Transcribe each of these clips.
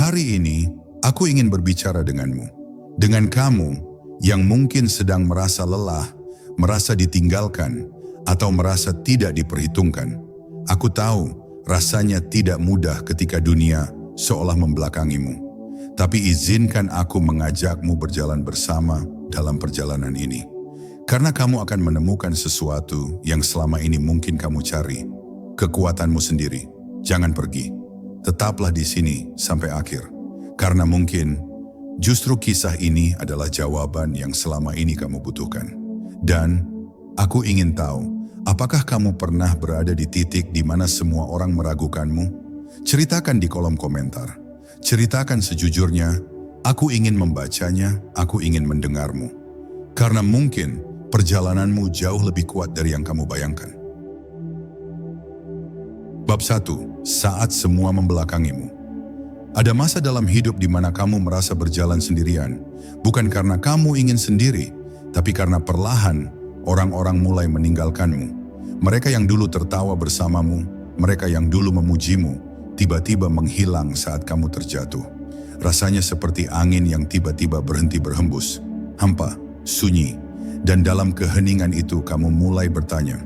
Hari ini, aku ingin berbicara denganmu. Dengan kamu yang mungkin sedang merasa lelah, merasa ditinggalkan, atau merasa tidak diperhitungkan. Aku tahu rasanya tidak mudah ketika dunia seolah membelakangimu. Tapi izinkan aku mengajakmu berjalan bersama dalam perjalanan ini. Karena kamu akan menemukan sesuatu yang selama ini mungkin kamu cari. Kekuatanmu sendiri. Jangan pergi. Tetaplah di sini sampai akhir. Karena mungkin justru kisah ini adalah jawaban yang selama ini kamu butuhkan. Dan aku ingin tahu, apakah kamu pernah berada di titik di mana semua orang meragukanmu? Ceritakan di kolom komentar. Ceritakan sejujurnya. Aku ingin membacanya, aku ingin mendengarmu. Karena mungkin perjalananmu jauh lebih kuat dari yang kamu bayangkan. Bab 1. Saat semua membelakangimu. Ada masa dalam hidup di mana kamu merasa berjalan sendirian, bukan karena kamu ingin sendiri, tapi karena perlahan orang-orang mulai meninggalkanmu. Mereka yang dulu tertawa bersamamu, mereka yang dulu memujimu, tiba-tiba menghilang saat kamu terjatuh. Rasanya seperti angin yang tiba-tiba berhenti berhembus, hampa, sunyi, dan dalam keheningan itu kamu mulai bertanya,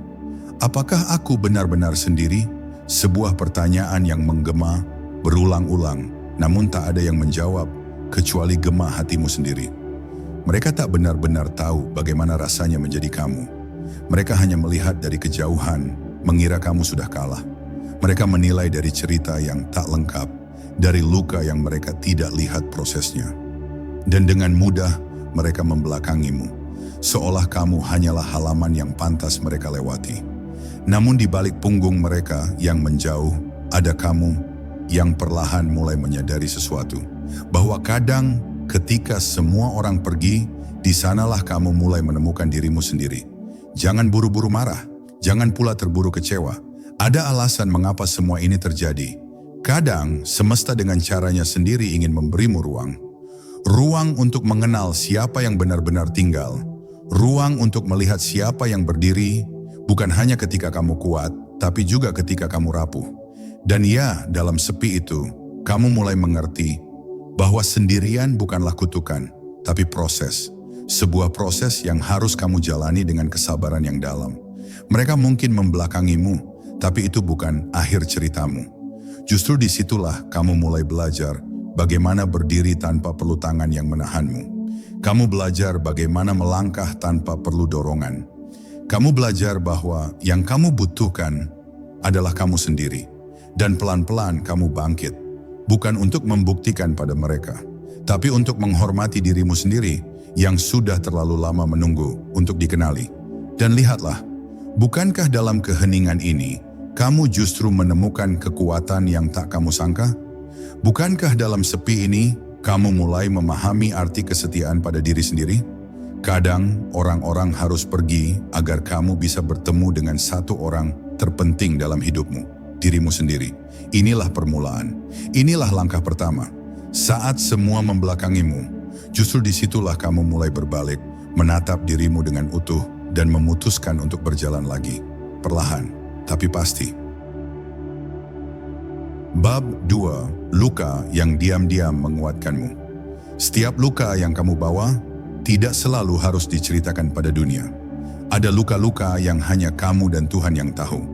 apakah aku benar-benar sendiri? Sebuah pertanyaan yang menggema berulang-ulang, namun tak ada yang menjawab kecuali gema hatimu sendiri. Mereka tak benar-benar tahu bagaimana rasanya menjadi kamu. Mereka hanya melihat dari kejauhan, mengira kamu sudah kalah. Mereka menilai dari cerita yang tak lengkap, dari luka yang mereka tidak lihat prosesnya. Dan dengan mudah mereka membelakangimu, seolah kamu hanyalah halaman yang pantas mereka lewati. Namun di balik punggung mereka yang menjauh, ada kamu yang perlahan mulai menyadari sesuatu. Bahwa kadang ketika semua orang pergi, di sanalah kamu mulai menemukan dirimu sendiri. Jangan buru-buru marah, jangan pula terburu kecewa. Ada alasan mengapa semua ini terjadi. Kadang semesta dengan caranya sendiri ingin memberimu ruang. Ruang untuk mengenal siapa yang benar-benar tinggal. Ruang untuk melihat siapa yang berdiri, bukan hanya ketika kamu kuat, tapi juga ketika kamu rapuh. Dan ya, dalam sepi itu, kamu mulai mengerti bahwa sendirian bukanlah kutukan, tapi proses. Sebuah proses yang harus kamu jalani dengan kesabaran yang dalam. Mereka mungkin membelakangimu, tapi itu bukan akhir ceritamu. Justru disitulah kamu mulai belajar bagaimana berdiri tanpa perlu tangan yang menahanmu. Kamu belajar bagaimana melangkah tanpa perlu dorongan. Kamu belajar bahwa yang kamu butuhkan adalah kamu sendiri. Dan pelan-pelan kamu bangkit. Bukan untuk membuktikan pada mereka, tapi untuk menghormati dirimu sendiri yang sudah terlalu lama menunggu untuk dikenali. Dan lihatlah, bukankah dalam keheningan ini, kamu justru menemukan kekuatan yang tak kamu sangka? Bukankah dalam sepi ini, kamu mulai memahami arti kesetiaan pada diri sendiri? Kadang orang-orang harus pergi agar kamu bisa bertemu dengan satu orang terpenting dalam hidupmu, dirimu sendiri. Inilah permulaan, inilah langkah pertama. Saat semua membelakangimu, justru disitulah kamu mulai berbalik, menatap dirimu dengan utuh dan memutuskan untuk berjalan lagi. Perlahan, tapi pasti. Bab 2. Luka yang diam-diam menguatkanmu. Setiap luka yang kamu bawa tidak selalu harus diceritakan pada dunia. Ada luka-luka yang hanya kamu dan Tuhan yang tahu.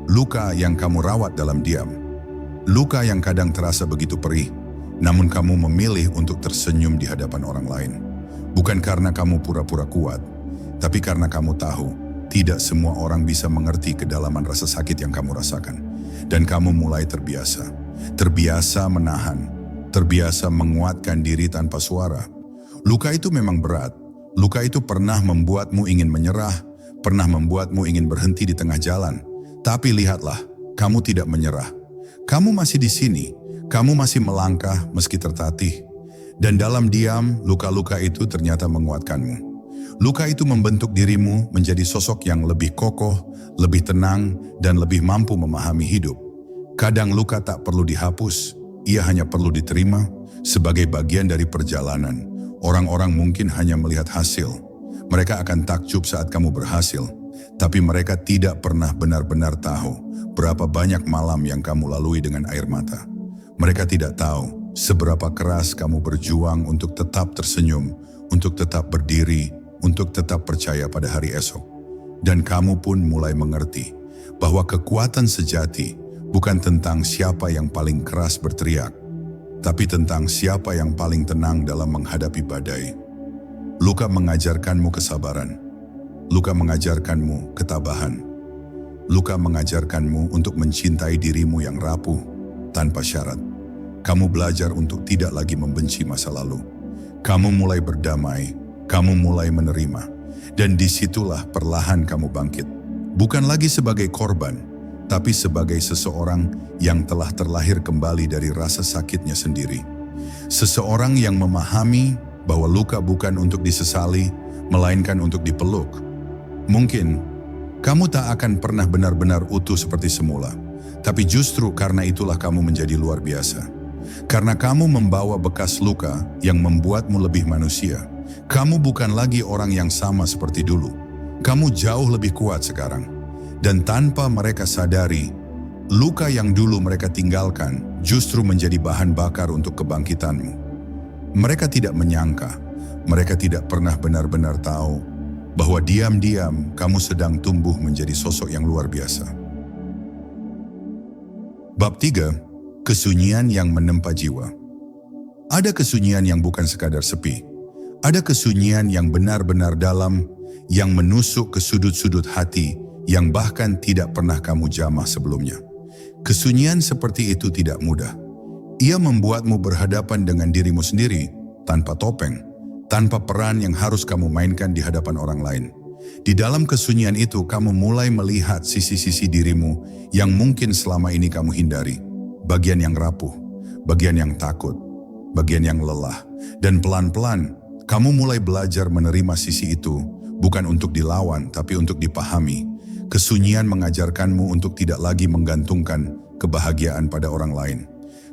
Luka yang kamu rawat dalam diam. Luka yang kadang terasa begitu perih, namun kamu memilih untuk tersenyum di hadapan orang lain. Bukan karena kamu pura-pura kuat, tapi karena kamu tahu tidak semua orang bisa mengerti kedalaman rasa sakit yang kamu rasakan. Dan kamu mulai terbiasa. Terbiasa menahan, terbiasa menguatkan diri tanpa suara. Luka itu memang berat. Luka itu pernah membuatmu ingin menyerah, pernah membuatmu ingin berhenti di tengah jalan. Tapi lihatlah, kamu tidak menyerah. Kamu masih di sini, kamu masih melangkah meski tertatih. Dan dalam diam, luka-luka itu ternyata menguatkanmu. Luka itu membentuk dirimu menjadi sosok yang lebih kokoh, lebih tenang, dan lebih mampu memahami hidup. Kadang luka tak perlu dihapus, ia hanya perlu diterima sebagai bagian dari perjalanan. Orang-orang mungkin hanya melihat hasil. Mereka akan takjub saat kamu berhasil, tapi mereka tidak pernah benar-benar tahu berapa banyak malam yang kamu lalui dengan air mata. Mereka tidak tahu Seberapa keras kamu berjuang untuk tetap tersenyum, untuk tetap berdiri, untuk tetap percaya pada hari esok. Dan kamu pun mulai mengerti bahwa kekuatan sejati bukan tentang siapa yang paling keras berteriak, tapi tentang siapa yang paling tenang dalam menghadapi badai. Luka mengajarkanmu kesabaran. Luka mengajarkanmu ketabahan. Luka mengajarkanmu untuk mencintai dirimu yang rapuh tanpa syarat. Kamu belajar untuk tidak lagi membenci masa lalu. Kamu mulai berdamai, kamu mulai menerima. Dan disitulah perlahan kamu bangkit. Bukan lagi sebagai korban, tapi sebagai seseorang yang telah terlahir kembali dari rasa sakitnya sendiri. Seseorang yang memahami bahwa luka bukan untuk disesali, melainkan untuk dipeluk. Mungkin kamu tak akan pernah benar-benar utuh seperti semula, tapi justru karena itulah kamu menjadi luar biasa. Karena kamu membawa bekas luka yang membuatmu lebih manusia. Kamu bukan lagi orang yang sama seperti dulu. Kamu jauh lebih kuat sekarang. Dan tanpa mereka sadari, luka yang dulu mereka tinggalkan justru menjadi bahan bakar untuk kebangkitanmu. Mereka tidak menyangka, mereka tidak pernah benar-benar tahu bahwa diam-diam kamu sedang tumbuh menjadi sosok yang luar biasa. Bab 3. Kesunyian yang menempa jiwa. Ada kesunyian yang bukan sekadar sepi. Ada kesunyian yang benar-benar dalam, yang menusuk ke sudut-sudut hati, yang bahkan tidak pernah kamu jamah sebelumnya. Kesunyian seperti itu tidak mudah. Ia membuatmu berhadapan dengan dirimu sendiri, tanpa topeng, tanpa peran yang harus kamu mainkan di hadapan orang lain. Di dalam kesunyian itu, kamu mulai melihat sisi-sisi dirimu yang mungkin selama ini kamu hindari. Bagian yang rapuh, bagian yang takut, bagian yang lelah. Dan pelan-pelan, kamu mulai belajar menerima sisi itu, bukan untuk dilawan, tapi untuk dipahami. Kesunyian mengajarkanmu untuk tidak lagi menggantungkan kebahagiaan pada orang lain.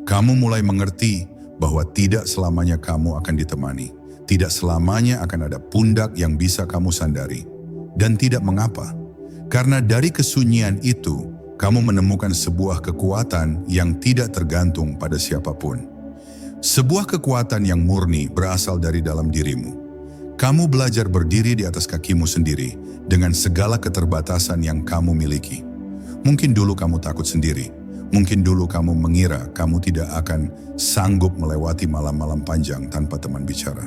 Kamu mulai mengerti bahwa tidak selamanya kamu akan ditemani. Tidak selamanya akan ada pundak yang bisa kamu sandari. Dan tidak mengapa, karena dari kesunyian itu, kamu menemukan sebuah kekuatan yang tidak tergantung pada siapapun. Sebuah kekuatan yang murni berasal dari dalam dirimu. Kamu belajar berdiri di atas kakimu sendiri dengan segala keterbatasan yang kamu miliki. Mungkin dulu kamu takut sendiri. Mungkin dulu kamu mengira kamu tidak akan sanggup melewati malam-malam panjang tanpa teman bicara.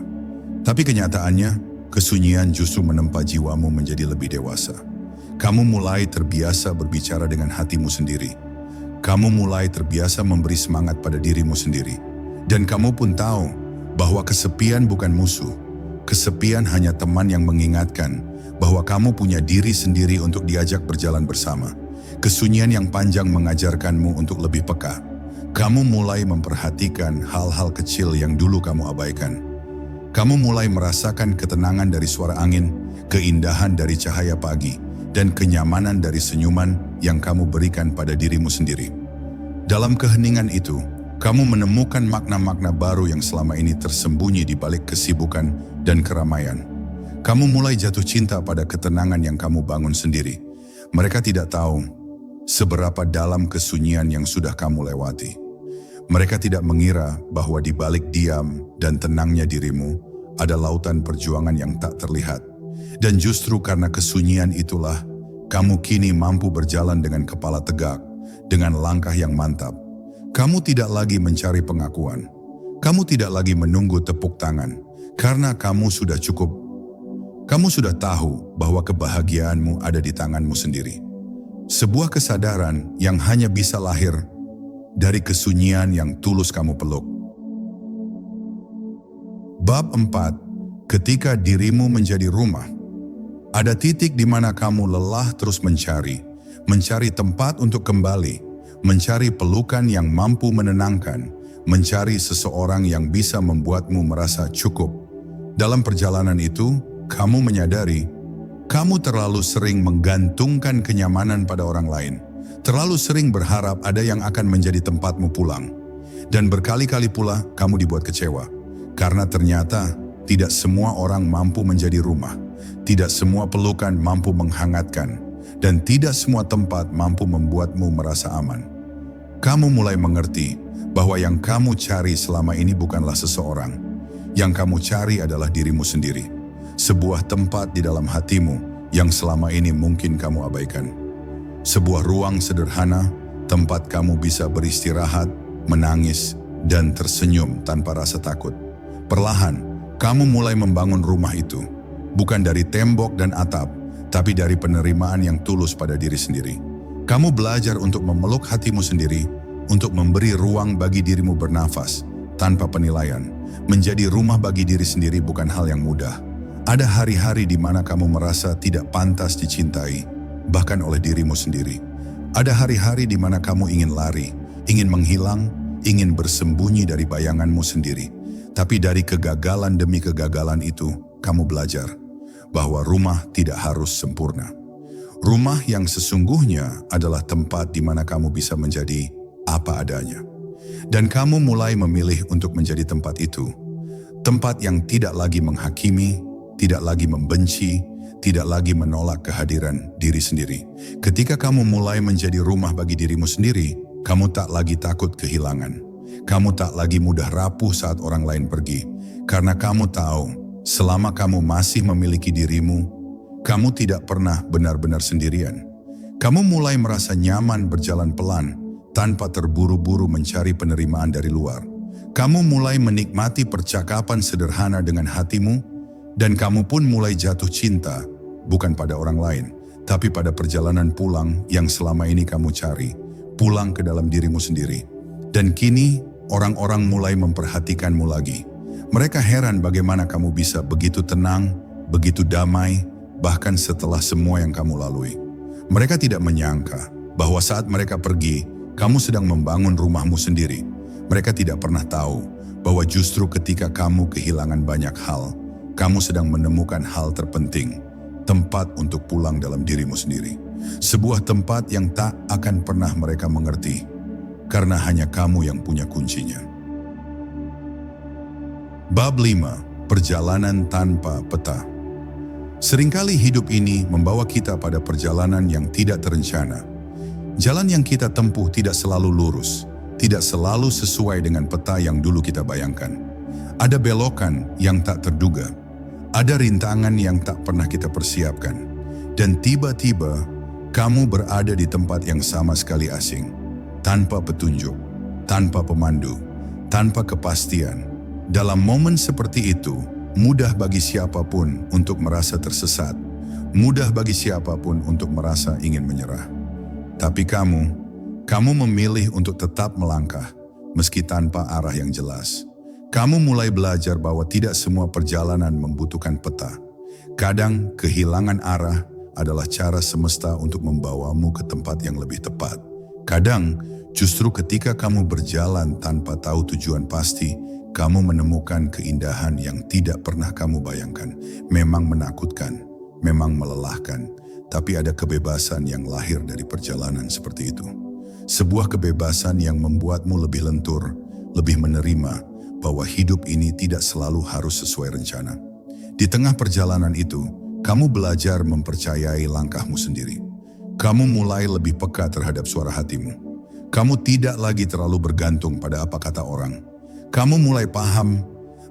Tapi kenyataannya, kesunyian justru menempa jiwamu menjadi lebih dewasa. Kamu mulai terbiasa berbicara dengan hatimu sendiri. Kamu mulai terbiasa memberi semangat pada dirimu sendiri. Dan kamu pun tahu bahwa kesepian bukan musuh. Kesepian hanya teman yang mengingatkan bahwa kamu punya diri sendiri untuk diajak berjalan bersama. Kesunyian yang panjang mengajarkanmu untuk lebih peka. Kamu mulai memperhatikan hal-hal kecil yang dulu kamu abaikan. Kamu mulai merasakan ketenangan dari suara angin, keindahan dari cahaya pagi, dan kenyamanan dari senyuman yang kamu berikan pada dirimu sendiri. Dalam keheningan itu, kamu menemukan makna-makna baru yang selama ini tersembunyi di balik kesibukan dan keramaian. Kamu mulai jatuh cinta pada ketenangan yang kamu bangun sendiri. Mereka tidak tahu seberapa dalam kesunyian yang sudah kamu lewati. Mereka tidak mengira bahwa di balik diam dan tenangnya dirimu ada lautan perjuangan yang tak terlihat. Dan justru karena kesunyian itulah, kamu kini mampu berjalan dengan kepala tegak, dengan langkah yang mantap. Kamu tidak lagi mencari pengakuan. Kamu tidak lagi menunggu tepuk tangan, karena kamu sudah cukup. Kamu sudah tahu bahwa kebahagiaanmu ada di tanganmu sendiri. Sebuah kesadaran yang hanya bisa lahir dari kesunyian yang tulus kamu peluk. Bab 4. Ketika dirimu menjadi rumah. Ada titik di mana kamu lelah terus mencari tempat untuk kembali, mencari pelukan yang mampu menenangkan, mencari seseorang yang bisa membuatmu merasa cukup. Dalam perjalanan itu, kamu menyadari, kamu terlalu sering menggantungkan kenyamanan pada orang lain, terlalu sering berharap ada yang akan menjadi tempatmu pulang. Dan berkali-kali pula kamu dibuat kecewa, karena ternyata tidak semua orang mampu menjadi rumah. Tidak semua pelukan mampu menghangatkan, dan tidak semua tempat mampu membuatmu merasa aman. Kamu mulai mengerti bahwa yang kamu cari selama ini bukanlah seseorang. Yang kamu cari adalah dirimu sendiri. Sebuah tempat di dalam hatimu yang selama ini mungkin kamu abaikan. Sebuah ruang sederhana, tempat kamu bisa beristirahat, menangis, dan tersenyum tanpa rasa takut. Perlahan, kamu mulai membangun rumah itu, bukan dari tembok dan atap, tapi dari penerimaan yang tulus pada diri sendiri. Kamu belajar untuk memeluk hatimu sendiri, untuk memberi ruang bagi dirimu bernafas, tanpa penilaian. Menjadi rumah bagi diri sendiri bukan hal yang mudah. Ada hari-hari di mana kamu merasa tidak pantas dicintai, bahkan oleh dirimu sendiri. Ada hari-hari di mana kamu ingin lari, ingin menghilang, ingin bersembunyi dari bayanganmu sendiri. Tapi dari kegagalan demi kegagalan itu, kamu belajar bahwa rumah tidak harus sempurna. Rumah yang sesungguhnya adalah tempat di mana kamu bisa menjadi apa adanya. Dan kamu mulai memilih untuk menjadi tempat itu. Tempat yang tidak lagi menghakimi, tidak lagi membenci, tidak lagi menolak kehadiran diri sendiri. Ketika kamu mulai menjadi rumah bagi dirimu sendiri, kamu tak lagi takut kehilangan. Kamu tak lagi mudah rapuh saat orang lain pergi. Karena kamu tahu, selama kamu masih memiliki dirimu, kamu tidak pernah benar-benar sendirian. Kamu mulai merasa nyaman berjalan pelan, tanpa terburu-buru mencari penerimaan dari luar. Kamu mulai menikmati percakapan sederhana dengan hatimu, dan kamu pun mulai jatuh cinta, bukan pada orang lain, tapi pada perjalanan pulang yang selama ini kamu cari, pulang ke dalam dirimu sendiri. Dan kini, orang-orang mulai memperhatikanmu lagi. Mereka heran bagaimana kamu bisa begitu tenang, begitu damai, bahkan setelah semua yang kamu lalui. Mereka tidak menyangka bahwa saat mereka pergi, kamu sedang membangun rumahmu sendiri. Mereka tidak pernah tahu bahwa justru ketika kamu kehilangan banyak hal, kamu sedang menemukan hal terpenting, tempat untuk pulang dalam dirimu sendiri. Sebuah tempat yang tak akan pernah mereka mengerti, karena hanya kamu yang punya kuncinya. Bab 5. Perjalanan tanpa peta. Seringkali hidup ini membawa kita pada perjalanan yang tidak terencana. Jalan yang kita tempuh tidak selalu lurus, tidak selalu sesuai dengan peta yang dulu kita bayangkan. Ada belokan yang tak terduga, ada rintangan yang tak pernah kita persiapkan. Dan tiba-tiba, kamu berada di tempat yang sama sekali asing, tanpa petunjuk, tanpa pemandu, tanpa kepastian. Dalam momen seperti itu, mudah bagi siapapun untuk merasa tersesat, mudah bagi siapapun untuk merasa ingin menyerah. Tapi kamu memilih untuk tetap melangkah, meski tanpa arah yang jelas. Kamu mulai belajar bahwa tidak semua perjalanan membutuhkan peta. Kadang kehilangan arah adalah cara semesta untuk membawamu ke tempat yang lebih tepat. Kadang, justru ketika kamu berjalan tanpa tahu tujuan pasti, kamu menemukan keindahan yang tidak pernah kamu bayangkan. Memang menakutkan, memang melelahkan, tapi ada kebebasan yang lahir dari perjalanan seperti itu. Sebuah kebebasan yang membuatmu lebih lentur, lebih menerima bahwa hidup ini tidak selalu harus sesuai rencana. Di tengah perjalanan itu, kamu belajar mempercayai langkahmu sendiri. Kamu mulai lebih peka terhadap suara hatimu. Kamu tidak lagi terlalu bergantung pada apa kata orang. Kamu mulai paham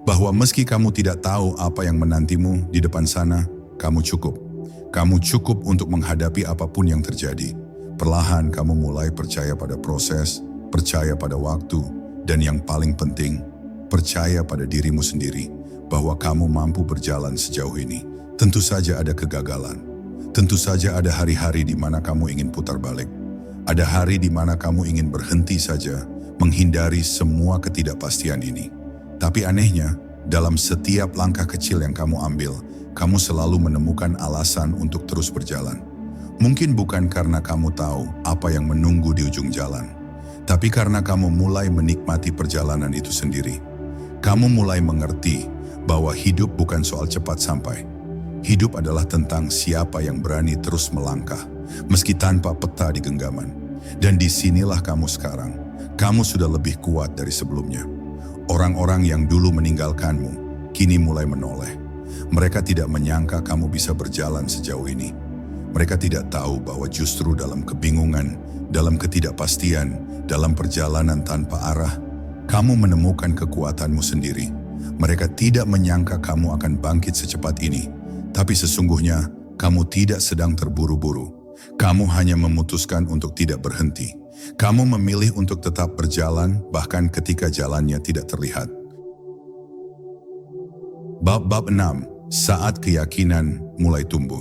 bahwa meski kamu tidak tahu apa yang menantimu di depan sana, kamu cukup. Kamu cukup untuk menghadapi apapun yang terjadi. Perlahan kamu mulai percaya pada proses, percaya pada waktu, dan yang paling penting, percaya pada dirimu sendiri bahwa kamu mampu berjalan sejauh ini. Tentu saja ada kegagalan. Tentu saja ada hari-hari di mana kamu ingin putar balik. Ada hari di mana kamu ingin berhenti saja, menghindari semua ketidakpastian ini. Tapi anehnya, dalam setiap langkah kecil yang kamu ambil, kamu selalu menemukan alasan untuk terus berjalan. Mungkin bukan karena kamu tahu apa yang menunggu di ujung jalan, tapi karena kamu mulai menikmati perjalanan itu sendiri. Kamu mulai mengerti bahwa hidup bukan soal cepat sampai. Hidup adalah tentang siapa yang berani terus melangkah, meski tanpa peta di genggaman. Dan disinilah kamu sekarang. Kamu sudah lebih kuat dari sebelumnya. Orang-orang yang dulu meninggalkanmu, kini mulai menoleh. Mereka tidak menyangka kamu bisa berjalan sejauh ini. Mereka tidak tahu bahwa justru dalam kebingungan, dalam ketidakpastian, dalam perjalanan tanpa arah, Kamu menemukan kekuatanmu sendiri. Mereka tidak menyangka kamu akan bangkit secepat ini. Tapi sesungguhnya, kamu tidak sedang terburu-buru. Kamu hanya memutuskan untuk tidak berhenti. Kamu memilih untuk tetap berjalan bahkan ketika jalannya tidak terlihat. Bab 6. Saat keyakinan mulai tumbuh.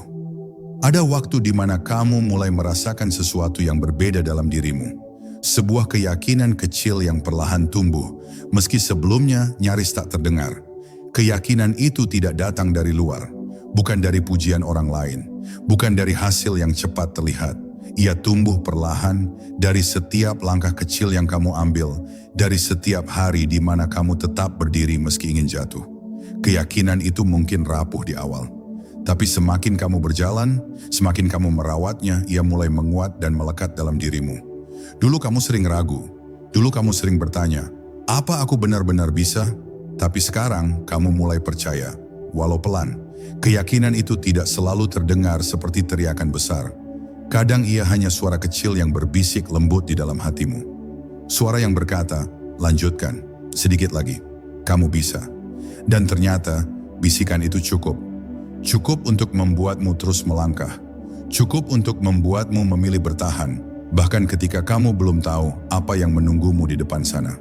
Ada waktu di mana kamu mulai merasakan sesuatu yang berbeda dalam dirimu. Sebuah keyakinan kecil yang perlahan tumbuh, meski sebelumnya nyaris tak terdengar. Keyakinan itu tidak datang dari luar, bukan dari pujian orang lain, bukan dari hasil yang cepat terlihat. Ia tumbuh perlahan dari setiap langkah kecil yang kamu ambil, dari setiap hari di mana kamu tetap berdiri meski ingin jatuh. Keyakinan itu mungkin rapuh di awal, tapi semakin kamu berjalan, semakin kamu merawatnya, ia mulai menguat dan melekat dalam dirimu. Dulu kamu sering ragu, dulu kamu sering bertanya, apa aku benar-benar bisa? Tapi sekarang kamu mulai percaya, walau pelan. Keyakinan itu tidak selalu terdengar seperti teriakan besar. Kadang ia hanya suara kecil yang berbisik lembut di dalam hatimu. Suara yang berkata, lanjutkan, sedikit lagi, kamu bisa. Dan ternyata, bisikan itu cukup. Cukup untuk membuatmu terus melangkah. Cukup untuk membuatmu memilih bertahan, bahkan ketika kamu belum tahu apa yang menunggumu di depan sana.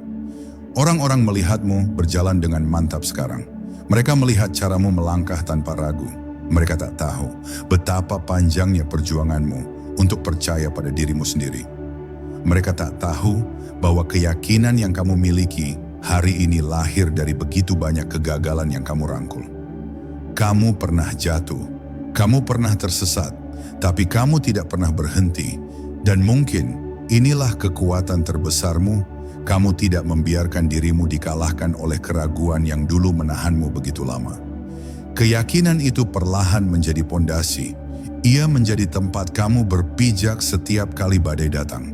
Orang-orang melihatmu berjalan dengan mantap sekarang. Mereka melihat caramu melangkah tanpa ragu. Mereka tak tahu betapa panjangnya perjuanganmu untuk percaya pada dirimu sendiri. Mereka tak tahu bahwa keyakinan yang kamu miliki hari ini lahir dari begitu banyak kegagalan yang kamu rangkul. Kamu pernah jatuh, kamu pernah tersesat, tapi kamu tidak pernah berhenti. Dan mungkin inilah kekuatan terbesarmu, kamu tidak membiarkan dirimu dikalahkan oleh keraguan yang dulu menahanmu begitu lama. Keyakinan itu perlahan menjadi pondasi. Ia menjadi tempat kamu berpijak setiap kali badai datang.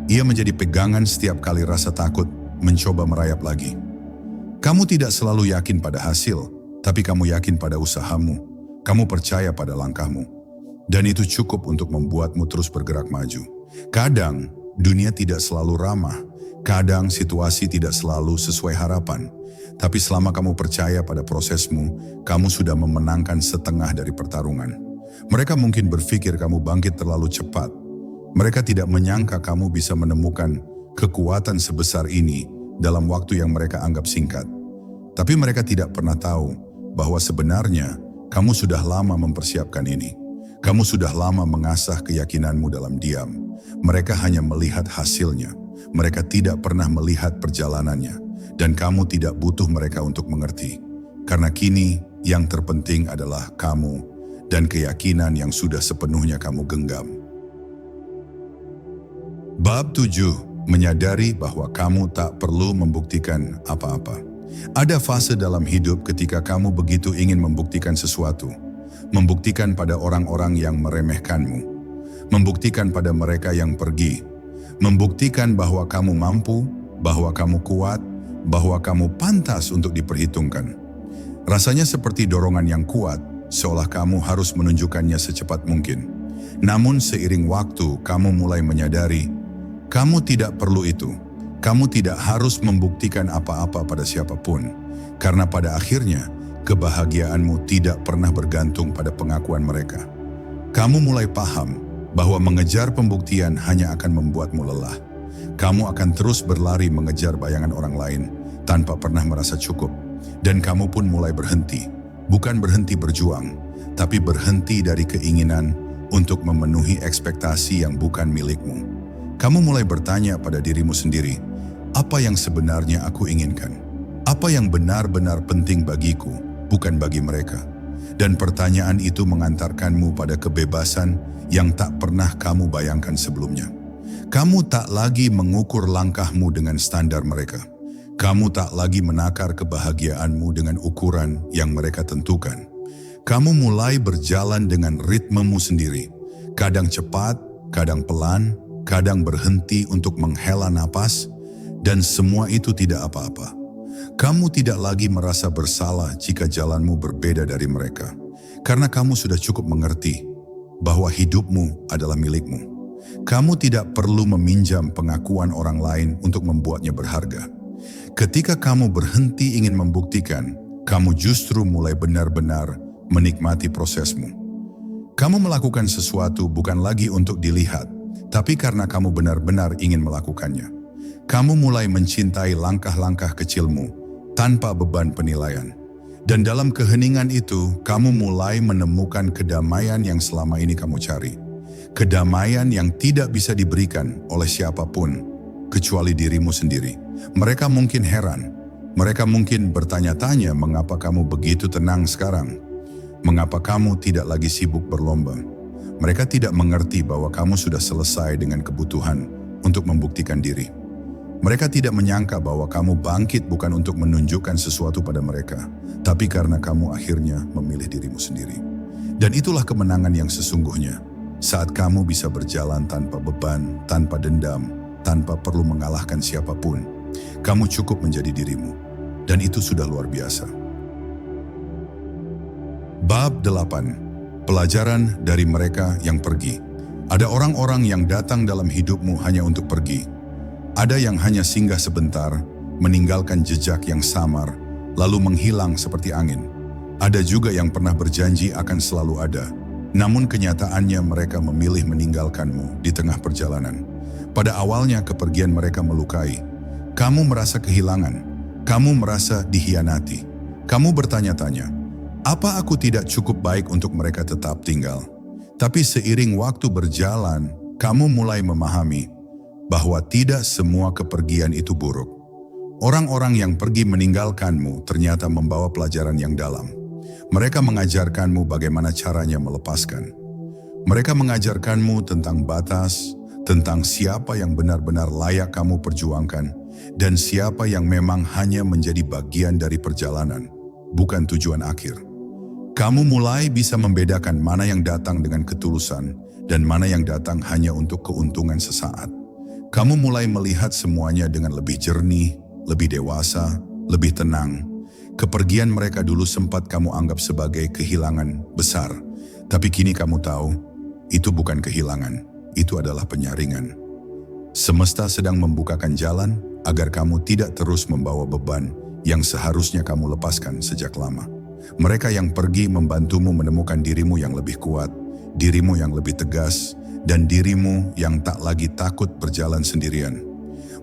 Ia menjadi pegangan setiap kali rasa takut mencoba merayap lagi. Kamu tidak selalu yakin pada hasil, tapi kamu yakin pada usahamu. Kamu percaya pada langkahmu. Dan itu cukup untuk membuatmu terus bergerak maju. Kadang, dunia tidak selalu ramah. Kadang, situasi tidak selalu sesuai harapan. Tapi selama kamu percaya pada prosesmu, kamu sudah memenangkan setengah dari pertarungan. Mereka mungkin berpikir kamu bangkit terlalu cepat. Mereka tidak menyangka kamu bisa menemukan kekuatan sebesar ini dalam waktu yang mereka anggap singkat. Tapi mereka tidak pernah tahu bahwa sebenarnya kamu sudah lama mempersiapkan ini. Kamu sudah lama mengasah keyakinanmu dalam diam. Mereka hanya melihat hasilnya. Mereka tidak pernah melihat perjalanannya. Dan kamu tidak butuh mereka untuk mengerti. Karena kini yang terpenting adalah kamu dan keyakinan yang sudah sepenuhnya kamu genggam. Bab 7. Menyadari bahwa kamu tak perlu membuktikan apa-apa. Ada fase dalam hidup ketika kamu begitu ingin membuktikan sesuatu. Membuktikan pada orang-orang yang meremehkanmu. Membuktikan pada mereka yang pergi. Membuktikan bahwa kamu mampu, bahwa kamu kuat, bahwa kamu pantas untuk diperhitungkan. Rasanya seperti dorongan yang kuat, seolah kamu harus menunjukkannya secepat mungkin. Namun seiring waktu kamu mulai menyadari, kamu tidak perlu itu. Kamu tidak harus membuktikan apa-apa pada siapapun. Karena pada akhirnya, kebahagiaanmu tidak pernah bergantung pada pengakuan mereka. Kamu mulai paham bahwa mengejar pembuktian hanya akan membuatmu lelah. Kamu akan terus berlari mengejar bayangan orang lain tanpa pernah merasa cukup. Dan kamu pun mulai berhenti. Bukan berhenti berjuang, tapi berhenti dari keinginan untuk memenuhi ekspektasi yang bukan milikmu. Kamu mulai bertanya pada dirimu sendiri, apa yang sebenarnya aku inginkan? Apa yang benar-benar penting bagiku, bukan bagi mereka? Dan pertanyaan itu mengantarkanmu pada kebebasan yang tak pernah kamu bayangkan sebelumnya. Kamu tak lagi mengukur langkahmu dengan standar mereka. Kamu tak lagi menakar kebahagiaanmu dengan ukuran yang mereka tentukan. Kamu mulai berjalan dengan ritmemu sendiri. Kadang cepat, kadang pelan, kadang berhenti untuk menghela napas, dan semua itu tidak apa-apa. Kamu tidak lagi merasa bersalah jika jalanmu berbeda dari mereka, karena kamu sudah cukup mengerti bahwa hidupmu adalah milikmu. Kamu tidak perlu meminjam pengakuan orang lain untuk membuatnya berharga. Ketika kamu berhenti ingin membuktikan, kamu justru mulai benar-benar menikmati prosesmu. Kamu melakukan sesuatu bukan lagi untuk dilihat, tapi karena kamu benar-benar ingin melakukannya. Kamu mulai mencintai langkah-langkah kecilmu tanpa beban penilaian. Dan dalam keheningan itu, kamu mulai menemukan kedamaian yang selama ini kamu cari. Kedamaian yang tidak bisa diberikan oleh siapapun, kecuali dirimu sendiri. Mereka mungkin heran. Mereka mungkin bertanya-tanya mengapa kamu begitu tenang sekarang. Mengapa kamu tidak lagi sibuk berlomba? Mereka tidak mengerti bahwa kamu sudah selesai dengan kebutuhan untuk membuktikan diri. Mereka tidak menyangka bahwa kamu bangkit bukan untuk menunjukkan sesuatu pada mereka, tapi karena kamu akhirnya memilih dirimu sendiri. Dan itulah kemenangan yang sesungguhnya, saat kamu bisa berjalan tanpa beban, tanpa dendam, tanpa perlu mengalahkan siapapun. Kamu cukup menjadi dirimu, dan itu sudah luar biasa. Bab 8. Pelajaran dari mereka yang pergi. Ada orang-orang yang datang dalam hidupmu hanya untuk pergi. Ada yang hanya singgah sebentar, meninggalkan jejak yang samar, lalu menghilang seperti angin. Ada juga yang pernah berjanji akan selalu ada, namun kenyataannya mereka memilih meninggalkanmu di tengah perjalanan. Pada awalnya kepergian mereka melukai. Kamu merasa kehilangan, kamu merasa dihianati. Kamu bertanya-tanya, apa aku tidak cukup baik untuk mereka tetap tinggal? Tapi seiring waktu berjalan, kamu mulai memahami bahwa tidak semua kepergian itu buruk. Orang-orang yang pergi meninggalkanmu ternyata membawa pelajaran yang dalam. Mereka mengajarkanmu bagaimana caranya melepaskan. Mereka mengajarkanmu tentang batas, tentang siapa yang benar-benar layak kamu perjuangkan, dan siapa yang memang hanya menjadi bagian dari perjalanan, bukan tujuan akhir. Kamu mulai bisa membedakan mana yang datang dengan ketulusan dan mana yang datang hanya untuk keuntungan sesaat. Kamu mulai melihat semuanya dengan lebih jernih, lebih dewasa, lebih tenang. Kepergian mereka dulu sempat kamu anggap sebagai kehilangan besar, tapi kini kamu tahu, itu bukan kehilangan, itu adalah penyaringan. Semesta sedang membukakan jalan agar kamu tidak terus membawa beban yang seharusnya kamu lepaskan sejak lama. Mereka yang pergi membantumu menemukan dirimu yang lebih kuat, dirimu yang lebih tegas, dan dirimu yang tak lagi takut berjalan sendirian.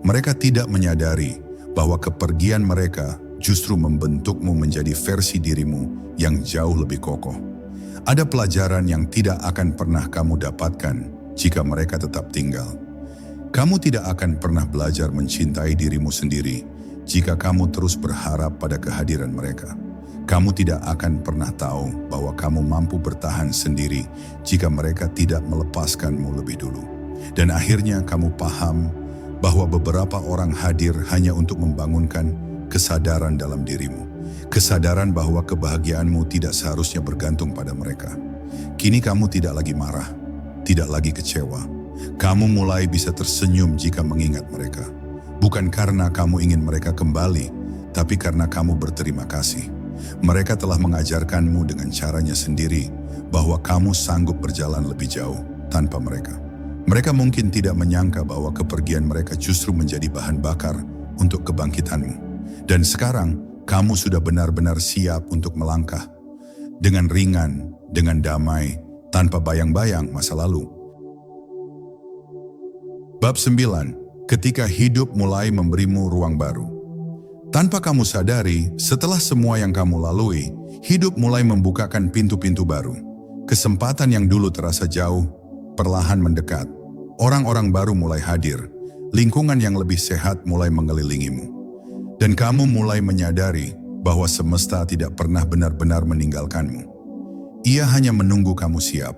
Mereka tidak menyadari bahwa kepergian mereka justru membentukmu menjadi versi dirimu yang jauh lebih kokoh. Ada pelajaran yang tidak akan pernah kamu dapatkan jika mereka tetap tinggal. Kamu tidak akan pernah belajar mencintai dirimu sendiri jika kamu terus berharap pada kehadiran mereka. Kamu tidak akan pernah tahu bahwa kamu mampu bertahan sendiri jika mereka tidak melepaskanmu lebih dulu. Dan akhirnya kamu paham bahwa beberapa orang hadir hanya untuk membangunkan kesadaran dalam dirimu. Kesadaran bahwa kebahagiaanmu tidak seharusnya bergantung pada mereka. Kini kamu tidak lagi marah, tidak lagi kecewa. Kamu mulai bisa tersenyum jika mengingat mereka. Bukan karena kamu ingin mereka kembali, tapi karena kamu berterima kasih. Mereka telah mengajarkanmu dengan caranya sendiri bahwa kamu sanggup berjalan lebih jauh tanpa mereka. Mereka mungkin tidak menyangka bahwa kepergian mereka justru menjadi bahan bakar untuk kebangkitanmu. Dan sekarang, kamu sudah benar-benar siap untuk melangkah dengan ringan, dengan damai, tanpa bayang-bayang masa lalu. Bab 9. Ketika hidup mulai memberimu ruang baru. Tanpa kamu sadari, setelah semua yang kamu lalui, hidup mulai membukakan pintu-pintu baru. Kesempatan yang dulu terasa jauh, perlahan mendekat. Orang-orang baru mulai hadir, lingkungan yang lebih sehat mulai mengelilingimu. Dan kamu mulai menyadari bahwa semesta tidak pernah benar-benar meninggalkanmu. Ia hanya menunggu kamu siap.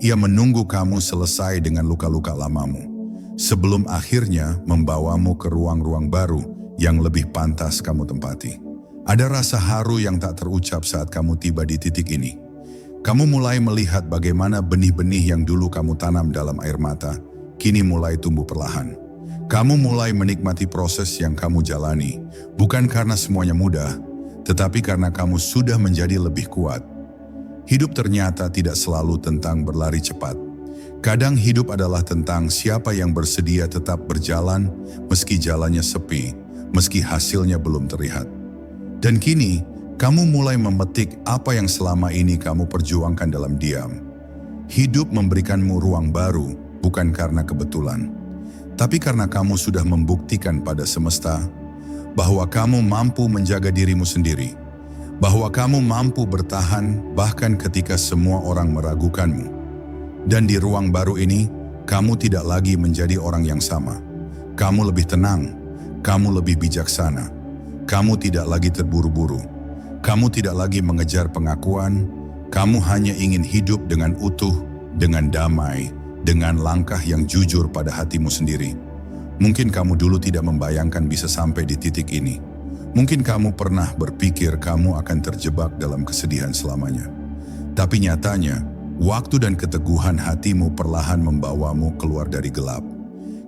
Ia menunggu kamu selesai dengan luka-luka lamamu, sebelum akhirnya membawamu ke ruang-ruang baru yang lebih pantas kamu tempati. Ada rasa haru yang tak terucap saat kamu tiba di titik ini. Kamu mulai melihat bagaimana benih-benih yang dulu kamu tanam dalam air mata, kini mulai tumbuh perlahan. Kamu mulai menikmati proses yang kamu jalani, bukan karena semuanya mudah, tetapi karena kamu sudah menjadi lebih kuat. Hidup ternyata tidak selalu tentang berlari cepat. Kadang hidup adalah tentang siapa yang bersedia tetap berjalan meski jalannya sepi, meski hasilnya belum terlihat. Dan kini, kamu mulai memetik apa yang selama ini kamu perjuangkan dalam diam. Hidup memberikanmu ruang baru, bukan karena kebetulan, tapi karena kamu sudah membuktikan pada semesta bahwa kamu mampu menjaga dirimu sendiri, bahwa kamu mampu bertahan bahkan ketika semua orang meragukanmu. Dan di ruang baru ini, kamu tidak lagi menjadi orang yang sama. Kamu lebih tenang, kamu lebih bijaksana, kamu tidak lagi terburu-buru, kamu tidak lagi mengejar pengakuan, kamu hanya ingin hidup dengan utuh, dengan damai, dengan langkah yang jujur pada hatimu sendiri. Mungkin kamu dulu tidak membayangkan bisa sampai di titik ini. Mungkin kamu pernah berpikir kamu akan terjebak dalam kesedihan selamanya. Tapi nyatanya, waktu dan keteguhan hatimu perlahan membawamu keluar dari gelap.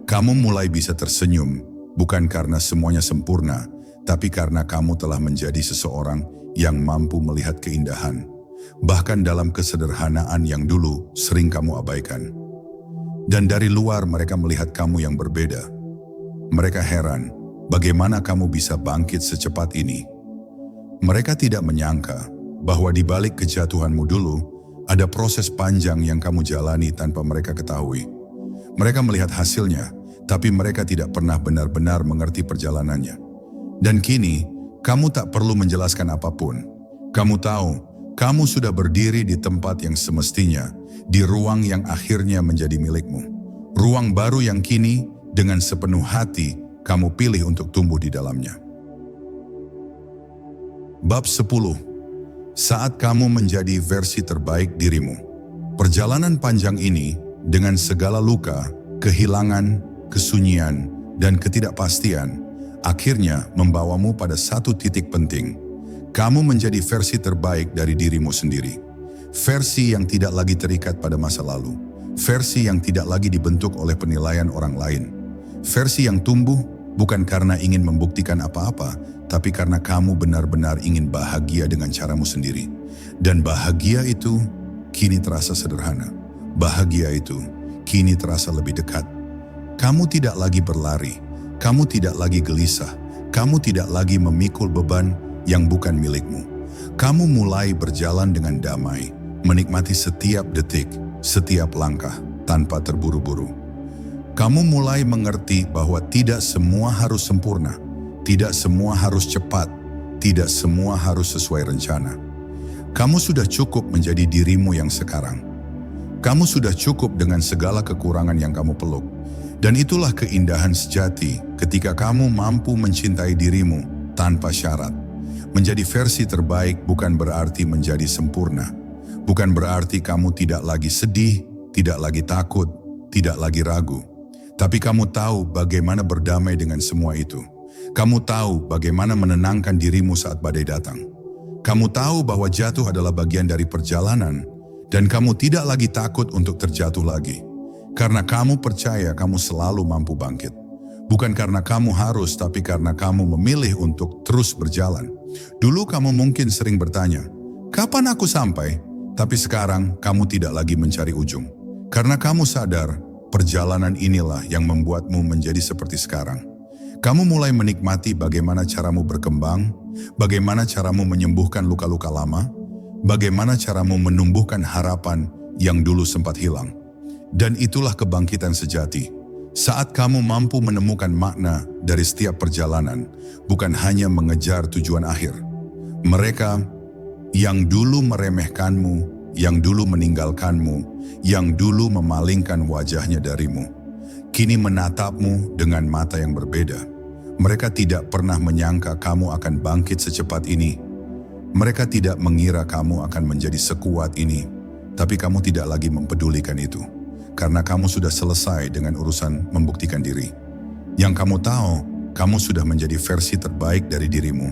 Kamu mulai bisa tersenyum, bukan karena semuanya sempurna, tapi karena kamu telah menjadi seseorang yang mampu melihat keindahan, bahkan dalam kesederhanaan yang dulu sering kamu abaikan. Dan dari luar mereka melihat kamu yang berbeda. Mereka heran, bagaimana kamu bisa bangkit secepat ini. Mereka tidak menyangka bahwa di balik kejatuhanmu dulu, ada proses panjang yang kamu jalani tanpa mereka ketahui. Mereka melihat hasilnya, tapi mereka tidak pernah benar-benar mengerti perjalanannya. Dan kini, kamu tak perlu menjelaskan apapun. Kamu tahu, kamu sudah berdiri di tempat yang semestinya, di ruang yang akhirnya menjadi milikmu. Ruang baru yang kini, dengan sepenuh hati, kamu pilih untuk tumbuh di dalamnya. Bab 10. Saat kamu menjadi versi terbaik dirimu. Perjalanan panjang ini, dengan segala luka, kehilangan, kesunyian, dan ketidakpastian, akhirnya membawamu pada satu titik penting. Kamu menjadi versi terbaik dari dirimu sendiri. Versi yang tidak lagi terikat pada masa lalu. Versi yang tidak lagi dibentuk oleh penilaian orang lain. Versi yang tumbuh bukan karena ingin membuktikan apa-apa, tapi karena kamu benar-benar ingin bahagia dengan caramu sendiri. Dan bahagia itu kini terasa sederhana. Bahagia itu kini terasa lebih dekat. Kamu tidak lagi berlari, kamu tidak lagi gelisah, kamu tidak lagi memikul beban yang bukan milikmu. Kamu mulai berjalan dengan damai, menikmati setiap detik, setiap langkah, tanpa terburu-buru. Kamu mulai mengerti bahwa tidak semua harus sempurna, tidak semua harus cepat, tidak semua harus sesuai rencana. Kamu sudah cukup menjadi dirimu yang sekarang. Kamu sudah cukup dengan segala kekurangan yang kamu peluk. Dan itulah keindahan sejati ketika kamu mampu mencintai dirimu tanpa syarat. Menjadi versi terbaik bukan berarti menjadi sempurna. Bukan berarti kamu tidak lagi sedih, tidak lagi takut, tidak lagi ragu. Tapi kamu tahu bagaimana berdamai dengan semua itu. Kamu tahu bagaimana menenangkan dirimu saat badai datang. Kamu tahu bahwa jatuh adalah bagian dari perjalanan, dan kamu tidak lagi takut untuk terjatuh lagi. Karena kamu percaya kamu selalu mampu bangkit. Bukan karena kamu harus, tapi karena kamu memilih untuk terus berjalan. Dulu kamu mungkin sering bertanya, kapan aku sampai? Tapi sekarang kamu tidak lagi mencari ujung. Karena kamu sadar, perjalanan inilah yang membuatmu menjadi seperti sekarang. Kamu mulai menikmati bagaimana caramu berkembang, bagaimana caramu menyembuhkan luka-luka lama, bagaimana caramu menumbuhkan harapan yang dulu sempat hilang. Dan itulah kebangkitan sejati. Saat kamu mampu menemukan makna dari setiap perjalanan, bukan hanya mengejar tujuan akhir. Mereka yang dulu meremehkanmu, yang dulu meninggalkanmu, yang dulu memalingkan wajahnya darimu, kini menatapmu dengan mata yang berbeda. Mereka tidak pernah menyangka kamu akan bangkit secepat ini. Mereka tidak mengira kamu akan menjadi sekuat ini, tapi kamu tidak lagi mempedulikan itu, karena kamu sudah selesai dengan urusan membuktikan diri. Yang kamu tahu, kamu sudah menjadi versi terbaik dari dirimu,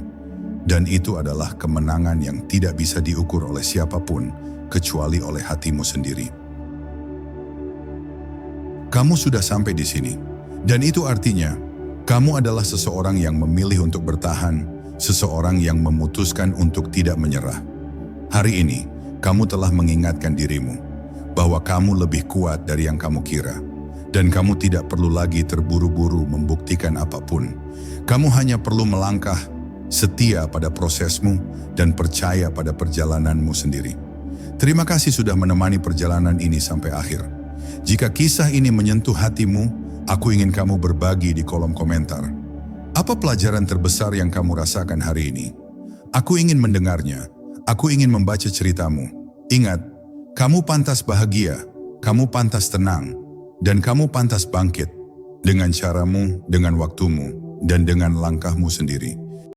dan itu adalah kemenangan yang tidak bisa diukur oleh siapapun, kecuali oleh hatimu sendiri. Kamu sudah sampai di sini, dan itu artinya, kamu adalah seseorang yang memilih untuk bertahan, seseorang yang memutuskan untuk tidak menyerah. Hari ini, kamu telah mengingatkan dirimu bahwa kamu lebih kuat dari yang kamu kira. Dan kamu tidak perlu lagi terburu-buru membuktikan apapun. Kamu hanya perlu melangkah, setia pada prosesmu, dan percaya pada perjalananmu sendiri. Terima kasih sudah menemani perjalanan ini sampai akhir. Jika kisah ini menyentuh hatimu, aku ingin kamu berbagi di kolom komentar. Apa pelajaran terbesar yang kamu rasakan hari ini? Aku ingin mendengarnya. Aku ingin membaca ceritamu. Ingat, kamu pantas bahagia, kamu pantas tenang, dan kamu pantas bangkit dengan caramu, dengan waktumu, dan dengan langkahmu sendiri.